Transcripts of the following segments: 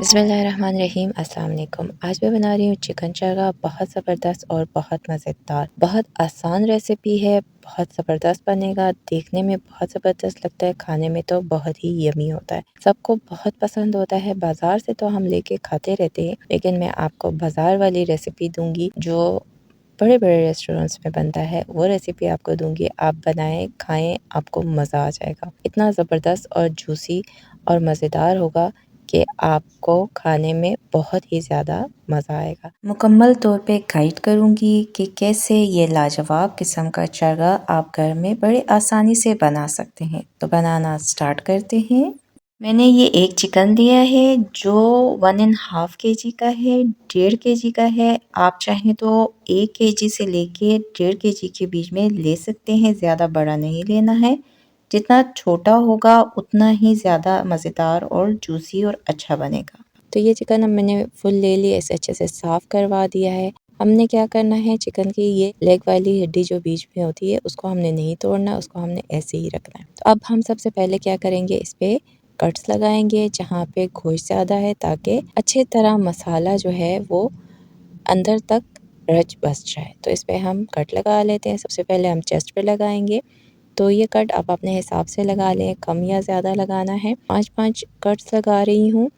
बिस्मिल्लाहिर्रहमानिर्रहीम अस्सलाम वालेकुम। आज मैं बना रही हूँ चिकन चरगा। बहुत ज़बरदस्त और बहुत मज़ेदार, बहुत आसान रेसिपी है। बहुत ज़बरदस्त बनेगा, देखने में बहुत ज़बरदस्त लगता है, खाने में तो बहुत ही यमी होता है। सबको बहुत पसंद होता है। बाज़ार से तो हम लेके खाते रहते हैं, लेकिन मैं आपको बाज़ार वाली रेसिपी दूँगी जो बड़े बड़े रेस्टोरेंट्स में बनता है। वो रेसिपी आपको दूँगी, आप बनाएं, खाएं, आपको मज़ा आ जाएगा। इतना ज़बरदस्त और जूसी और मज़ेदार होगा कि आपको खाने में बहुत ही ज़्यादा मज़ा आएगा। मुकम्मल तौर पे गाइड करूँगी कि कैसे ये लाजवाब किस्म का चरगा आप घर में बड़े आसानी से बना सकते हैं। तो बनाना स्टार्ट करते हैं। मैंने ये एक चिकन लिया है जो 1.5 kg का है, 1.5 kg का है। आप चाहें तो 1 kg से लेके 1.5 kg के बीच में ले सकते हैं, ज़्यादा बड़ा नहीं लेना है। जितना छोटा होगा उतना ही ज़्यादा मज़ेदार और जूसी और अच्छा बनेगा। तो ये चिकन अब मैंने फुल ले लिया, इसे अच्छे से साफ़ करवा दिया है। हमने क्या करना है, चिकन की ये लेग वाली हड्डी जो बीच में होती है उसको हमने नहीं तोड़ना, उसको हमने ऐसे ही रखना है। तो अब हम सबसे पहले क्या करेंगे, इस पे कट्स लगाएंगे जहाँ पे गोश्त ज़्यादा है, ताकि अच्छे तरह मसाला जो है वो अंदर तक रच बस जाए। तो इस पे हम कट लगा लेते हैं। सबसे पहले हम चेस्ट पे लगाएंगे। तो ये कट आप अपने हिसाब से लगा लें, कम या ज़्यादा लगाना है। 5-5 कट्स लगा रही हूँ।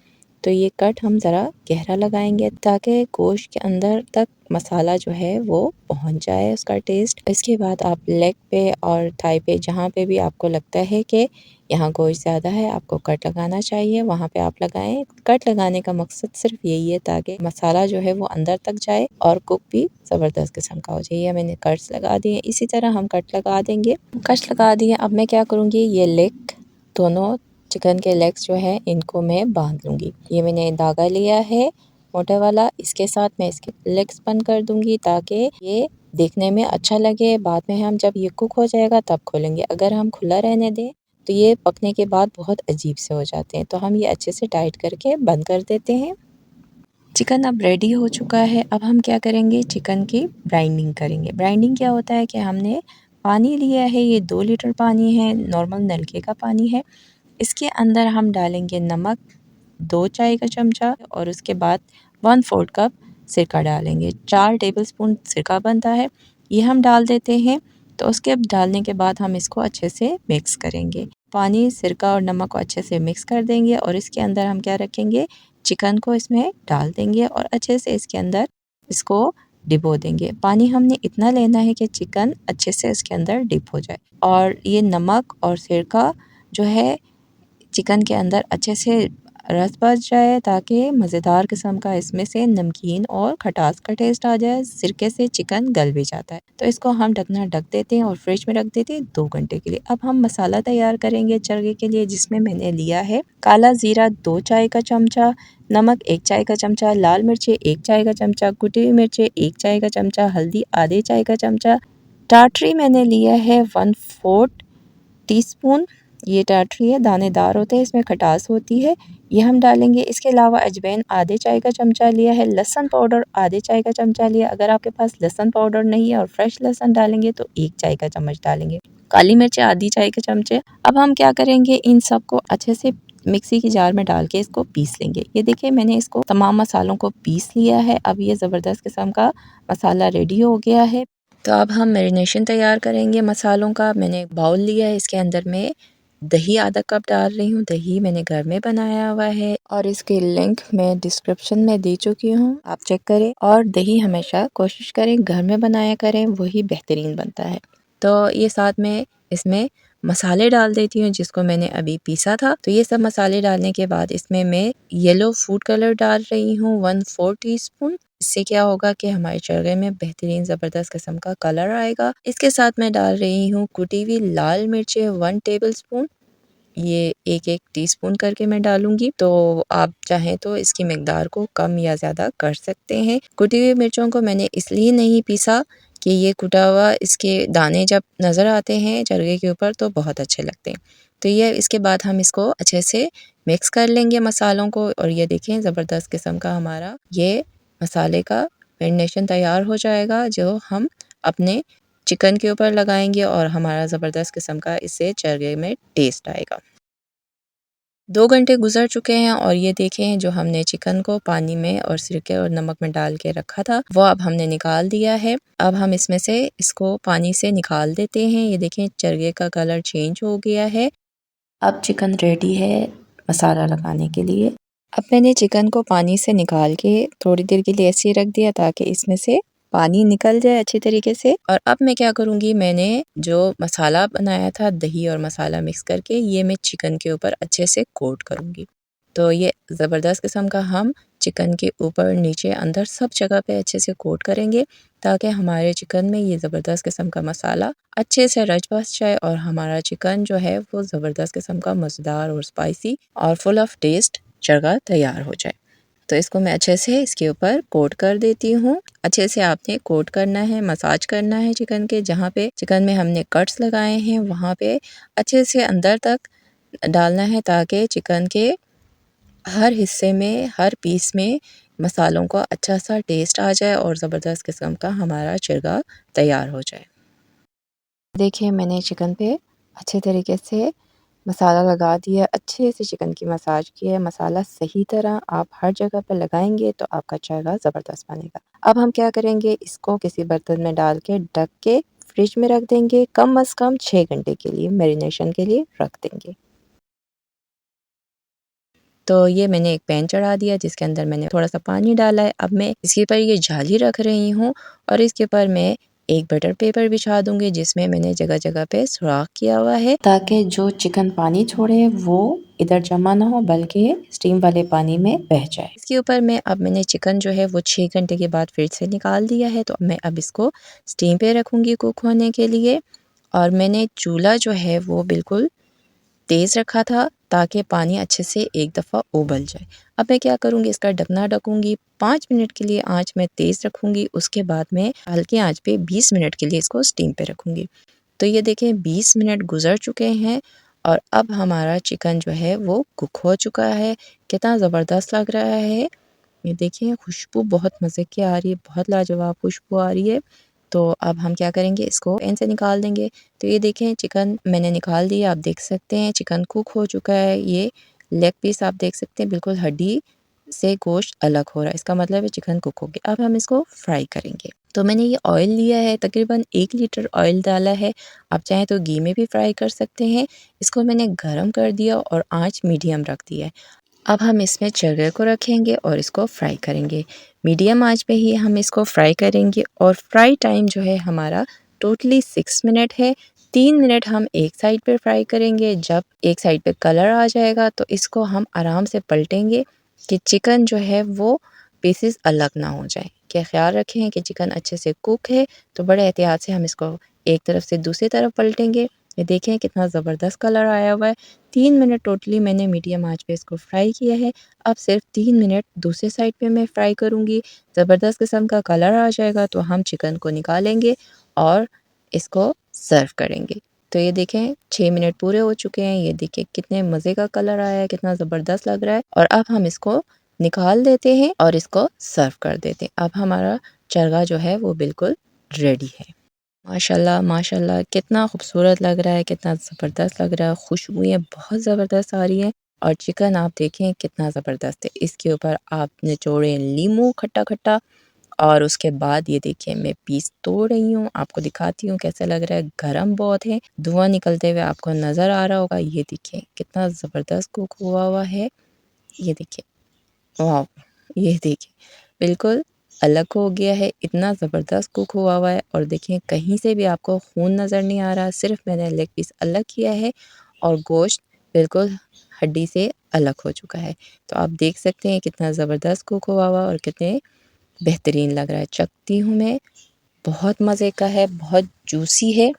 तो ये कट हम ज़रा गहरा लगाएंगे ताकि गोश्त के अंदर तक मसाला जो है वो पहुंच जाए, उसका टेस्ट। इसके बाद आप लेग पे और थाई पे, जहाँ पे भी आपको लगता है कि यहाँ गोश्त ज़्यादा है, आपको कट लगाना चाहिए, वहाँ पे आप लगाएं। कट लगाने का मकसद सिर्फ यही है ताकि मसाला जो है वो अंदर तक जाए और कुक भी ज़बरदस्त किस्म का हो जाए। ये मैंने कट्स लगा दिए, इसी तरह हम कट लगा देंगे। कट लगा दिए। अब मैं क्या करूँगी, ये लेग दोनों चिकन के लेग्स जो है इनको मैं बांध लूँगी। ये मैंने धागा लिया है मोटा वाला, इसके साथ मैं इसके लेग्स बंद कर दूँगी ताकि ये देखने में अच्छा लगे। बाद में हम जब ये कुक हो जाएगा तब खोलेंगे। अगर हम खुला रहने दें तो ये पकने के बाद बहुत अजीब से हो जाते हैं। तो हम ये अच्छे से टाइट करके बंद कर देते हैं। चिकन अब रेडी हो चुका है। अब हम क्या करेंगे, चिकन की ग्राइंडिंग करेंगे। ग्राइंडिंग क्या होता है कि हमने पानी लिया है, ये 2 लीटर पानी है, नॉर्मल नलके का पानी है। इसके अंदर हम डालेंगे नमक 2 चाय का चमचा और उसके बाद 1/4 कप सिरका डालेंगे। 4 टेबलस्पून सिरका बनता है, ये हम डाल देते हैं। तो उसके डालने के बाद हम इसको अच्छे से मिक्स करेंगे। पानी, सिरका और नमक को अच्छे से मिक्स कर देंगे और इसके अंदर हम क्या रखेंगे, चिकन को इसमें डाल देंगे और अच्छे से इसके अंदर इसको डिबो देंगे। पानी हमने इतना लेना है कि चिकन अच्छे से इसके अंदर डिप हो जाए और ये नमक और सिरका जो है चिकन के अंदर अच्छे से रस बस जाए ताकि मज़ेदार किस्म का इसमें से नमकीन और खटास का टेस्ट आ जाए। सिरके से चिकन गल भी जाता है। तो इसको हम ढकना ढक देते हैं और फ्रिज में रख देते हैं 2 घंटे के लिए। अब हम मसाला तैयार करेंगे चरगे के लिए, जिसमें मैंने लिया है काला ज़ीरा 2 चाय का चमचा, नमक 1 चाय का चमचा, लाल मिर्चें 1 चाय का चमचा, कुटी हुई मिर्चें 1 चाय का चमचा, हल्दी आधे चाय का चमचा, टाटरी मैंने लिया है 1/4 टीस्पून। ये टाटरी है, दानेदार होते हैं, इसमें खटास होती है, ये हम डालेंगे। इसके अलावा अजवाइन आधे चाय का चमचा लिया है, लहसुन पाउडर आधे चाय का चमचा लिया। अगर आपके पास लहसुन पाउडर नहीं है और फ्रेश लहसुन डालेंगे तो 1 चाय का चम्मच डालेंगे। काली मिर्च आधी चाय के चमचे। अब हम क्या करेंगे, इन सबको अच्छे से मिक्सी की जार में डाल के इसको पीस लेंगे। ये देखिए मैंने इसको तमाम मसालों को पीस लिया है। अब ये ज़बरदस्त किस्म का मसाला रेडी हो गया है। तो अब हम मैरिनेशन तैयार करेंगे मसालों का। मैंने एक बाउल लिया है, इसके अंदर मैं दही आधा कप डाल रही हूँ। दही मैंने घर में बनाया हुआ है और इसकी लिंक मैं डिस्क्रिप्शन में दे चुकी हूँ, आप चेक करें। और दही हमेशा कोशिश करें घर में बनाया करें, वही बेहतरीन बनता है। तो ये साथ में इसमें मसाले डाल देती हूँ जिसको मैंने अभी पीसा था। तो ये सब मसाले डालने के बाद इसमें मैं येलो फूड कलर डाल रही हूँ 1/4 टीस्पून। इससे क्या होगा कि हमारे चरगे में बेहतरीन ज़बरदस्त किस्म का कलर आएगा। इसके साथ मैं डाल रही हूँ कुटी हुई लाल मिर्चें 1 टेबलस्पून। ये 1-1 टीस्पून करके मैं डालूंगी। तो आप चाहें तो इसकी मिकदार को कम या ज़्यादा कर सकते हैं। कुटी हुई मिर्चों को मैंने इसलिए नहीं पीसा कि ये कुटा हुआ इसके दाने जब नज़र आते हैं चरगे के ऊपर तो बहुत अच्छे लगते हैं। तो ये इसके बाद हम इसको अच्छे से मिक्स कर लेंगे मसालों को। और ये देखें ज़बरदस्त किस्म का हमारा ये मसाले का मैरिनेशन तैयार हो जाएगा, जो हम अपने चिकन के ऊपर लगाएंगे और हमारा ज़बरदस्त किस्म का इससे चरगे में टेस्ट आएगा। 2 घंटे गुजर चुके हैं और ये देखें जो हमने चिकन को पानी में और सिरके और नमक में डाल के रखा था वो अब हमने निकाल दिया है। अब हम इसमें से इसको पानी से निकाल देते हैं। ये देखें चरगे का कलर चेंज हो गया है। अब चिकन रेडी है मसाला लगाने के लिए। अब मैंने चिकन को पानी से निकाल के थोड़ी देर के लिए ऐसे ही रख दिया ताकि इसमें से पानी निकल जाए अच्छी तरीके से। और अब मैं क्या करूँगी, मैंने जो मसाला बनाया था दही और मसाला मिक्स करके ये मैं चिकन के ऊपर अच्छे से कोट करूँगी। तो ये ज़बरदस्त किस्म का हम चिकन के ऊपर नीचे अंदर सब जगह पे अच्छे से कोट करेंगे ताकि हमारे चिकन में ये ज़बरदस्त किस्म का मसाला अच्छे से रच बस जाए और हमारा चिकन जो है वो ज़बरदस्त किस्म का मज़ेदार और स्पाइसी और फुल ऑफ टेस्ट जगह तैयार हो जाए। तो इसको मैं अच्छे से इसके ऊपर कोट कर देती हूँ। अच्छे से आपने कोट करना है, मसाज करना है चिकन के, जहाँ पे चिकन में हमने कट्स लगाए हैं वहाँ पे अच्छे से अंदर तक डालना है ताकि चिकन के हर हिस्से में, हर पीस में मसालों का अच्छा सा टेस्ट आ जाए और ज़बरदस्त किस्म का हमारा चिरगा तैयार हो जाए। देखिए मैंने चिकन पे अच्छे तरीके से मसाला लगा दिया, अच्छे से चिकन की मसाज की है। मसाला सही तरह आप हर जगह पे लगाएंगे तो आपका चिरगा ज़बरदस्त बनेगा। अब हम क्या करेंगे, इसको किसी बर्तन में डाल के ढक के फ्रिज में रख देंगे। कम अज़ कम 6 घंटे के लिए मैरिनेशन के लिए रख देंगे। तो ये मैंने एक पैन चढ़ा दिया जिसके अंदर मैंने थोड़ा सा पानी डाला है। अब मैं इसके ऊपर ये जाली रख रही हूँ और इसके ऊपर मैं एक बटर पेपर बिछा दूंगी जिसमें मैंने जगह जगह पे सुराख किया हुआ है ताकि जो चिकन पानी छोड़े वो इधर जमा ना हो बल्कि स्टीम वाले पानी में बह जाए। इसके ऊपर मैंने चिकन जो है वो 6 घंटे के बाद फिर से निकाल दिया है। तो मैं अब इसको स्टीम पे रखूँगी कुक होने के लिए। और मैंने चूल्हा जो है वो बिल्कुल तेज़ रखा था ताकि पानी अच्छे से एक दफ़ा उबल जाए। अब मैं क्या करूँगी, इसका ढकना ढकूँगी 5 मिनट के लिए, आँच मैं तेज़ रखूँगी। उसके बाद मैं हल्की आँच पे 20 मिनट के लिए इसको स्टीम पे रखूँगी। तो ये देखें 20 मिनट गुज़र चुके हैं और अब हमारा चिकन जो है वो कुक हो चुका है। कितना ज़बरदस्त लग रहा है। ये देखिए खुशबू बहुत मज़े की आ रही है, बहुत लाजवाब खुशबू आ रही है। तो अब हम क्या करेंगे, इसको पैन से निकाल देंगे। तो ये देखें चिकन मैंने निकाल दिया, आप देख सकते हैं चिकन कुक हो चुका है। ये लेग पीस आप देख सकते हैं बिल्कुल हड्डी से गोश्त अलग हो रहा है, इसका मतलब है चिकन कुक हो गया। अब हम इसको फ्राई करेंगे। तो मैंने ये ऑयल लिया है, तकरीबन 1 लीटर ऑयल डाला है। आप चाहें तो घी में भी फ्राई कर सकते हैं। इसको मैंने गरम कर दिया और आँच मीडियम रख दिया है। अब हम इसमें चरगे को रखेंगे और इसको फ्राई करेंगे। मीडियम आंच पे ही हम इसको फ्राई करेंगे और फ्राई टाइम जो है हमारा टोटली 6 मिनट है। 3 मिनट हम एक साइड पे फ्राई करेंगे। जब एक साइड पे कलर आ जाएगा तो इसको हम आराम से पलटेंगे कि चिकन जो है वो पीसेस अलग ना हो जाए। कि ख्याल रखें कि चिकन अच्छे से कुक है। तो बड़े एहतियात से हम इसको एक तरफ से दूसरी तरफ पलटेंगे। ये देखें कितना ज़बरदस्त कलर आया हुआ है। 3 मिनट टोटली मैंने मीडियम आंच पे इसको फ्राई किया है। अब सिर्फ 3 मिनट दूसरे साइड पे मैं फ्राई करूँगी। ज़बरदस्त किस्म का कलर आ जाएगा तो हम चिकन को निकालेंगे और इसको सर्व करेंगे। तो ये देखें 6 मिनट पूरे हो चुके हैं। ये देखिए कितने मज़े का कलर आया है, कितना ज़बरदस्त लग रहा है। और अब हम इसको निकाल देते हैं और इसको सर्व कर देते हैं। अब हमारा चरगा जो है वो बिल्कुल रेडी है। माशाल्लाह माशाल्लाह कितना खूबसूरत लग रहा है, कितना ज़बरदस्त लग रहा है। खुशबुएँ बहुत ज़बरदस्त आ रही हैं और चिकन आप देखें कितना ज़बरदस्त है। इसके ऊपर आप निचोड़ें नींबू खट्टा-खट्टा और उसके बाद ये देखिए मैं पीस तोड़ रही हूँ, आपको दिखाती हूँ कैसा लग रहा है। गरम बहुत है, धुआँ निकलते हुए आपको नज़र आ रहा होगा। ये देखिए कितना ज़बरदस्त कुक हुआ हुआ है। ये देखिए, वाव! ये देखिए बिल्कुल अलग हो गया है, इतना ज़बरदस्त कुक हुआ हुआ है। और देखिए कहीं से भी आपको खून नज़र नहीं आ रहा, सिर्फ मैंने लेग पीस अलग किया है और गोश्त बिल्कुल हड्डी से अलग हो चुका है। तो आप देख सकते हैं कितना ज़बरदस्त कुक हुआ हुआ और कितने बेहतरीन लग रहा है। चखती हूँ मैं, बहुत मज़े का है, बहुत जूसी है,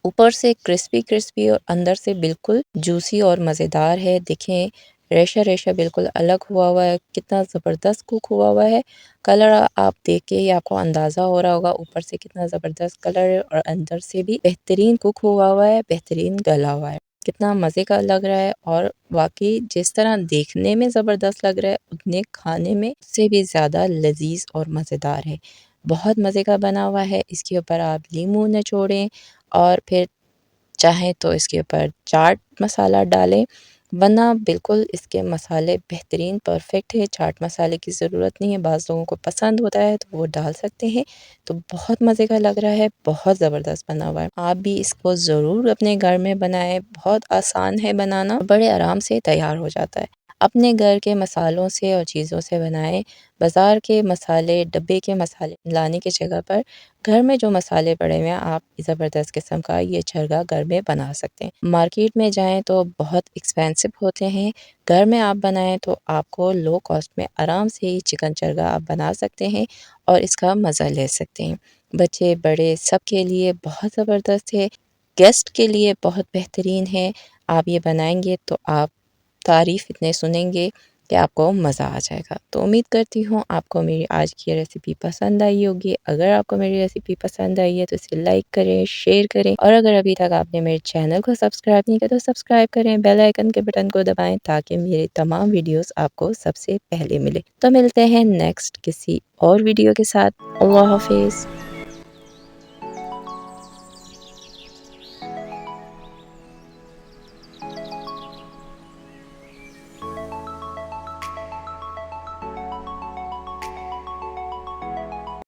ऊपर से क्रिस्पी क्रिस्पी और अंदर से बिल्कुल जूसी और मज़ेदार है। देखें रेशा रेशा बिल्कुल अलग हुआ हुआ है, कितना ज़बरदस्त कुक हुआ हुआ है। कलर आप देख के ही आपको अंदाज़ा हो रहा होगा ऊपर से कितना ज़बरदस्त कलर है और अंदर से भी बेहतरीन कुक हुआ हुआ है, बेहतरीन गला हुआ है। कितना मज़े का लग रहा है और वाक़ई जिस तरह देखने में ज़बरदस्त लग रहा है उतने खाने में से भी ज़्यादा लज़ीज़ और मज़ेदार है। बहुत मज़े का बना हुआ है। इसके ऊपर आप नींबू निचोड़ें और फिर चाहें तो इसके ऊपर चाट मसाला डालें। वरना बिल्कुल इसके मसाले बेहतरीन परफेक्ट है, चाट मसाले की ज़रूरत नहीं है। बाज़ लोगों को पसंद होता है तो वो डाल सकते हैं। तो बहुत मज़े का लग रहा है, बहुत ज़बरदस्त बना हुआ है। आप भी इसको ज़रूर अपने घर में बनाएँ, बहुत आसान है बनाना, बड़े आराम से तैयार हो जाता है। अपने घर के मसालों से और चीज़ों से बनाएँ। बाज़ार के मसाले, डब्बे के मसाले लाने की जगह पर घर में जो मसाले पड़े हुए हैं, आप ज़बरदस्त किस्म का ये चरगा घर में बना सकते हैं। मार्केट में जाएँ तो बहुत एक्सपेंसिव होते हैं, घर में आप बनाएँ तो आपको लो कॉस्ट में आराम से ये चिकन चरगा आप बना सकते हैं और इसका मज़ा ले सकते हैं। बच्चे, बड़े सबके लिए बहुत ज़बरदस्त है, गेस्ट के लिए बहुत बेहतरीन है। आप ये बनाएँगे तो आप तारीफ़ इतने सुनेंगे कि आपको मज़ा आ जाएगा। तो उम्मीद करती हूँ आपको मेरी आज की रेसिपी पसंद आई होगी। अगर आपको मेरी रेसिपी पसंद आई है तो इसे लाइक करें, शेयर करें और अगर अभी तक आपने मेरे चैनल को सब्सक्राइब नहीं किया तो सब्सक्राइब करें, बेल आइकन के बटन को दबाएँ ताकि मेरे तमाम वीडियोज़ आपको सबसे पहले मिले। तो मिलते हैं नेक्स्ट किसी और वीडियो के साथ। अल्लाह हाफ़िज़।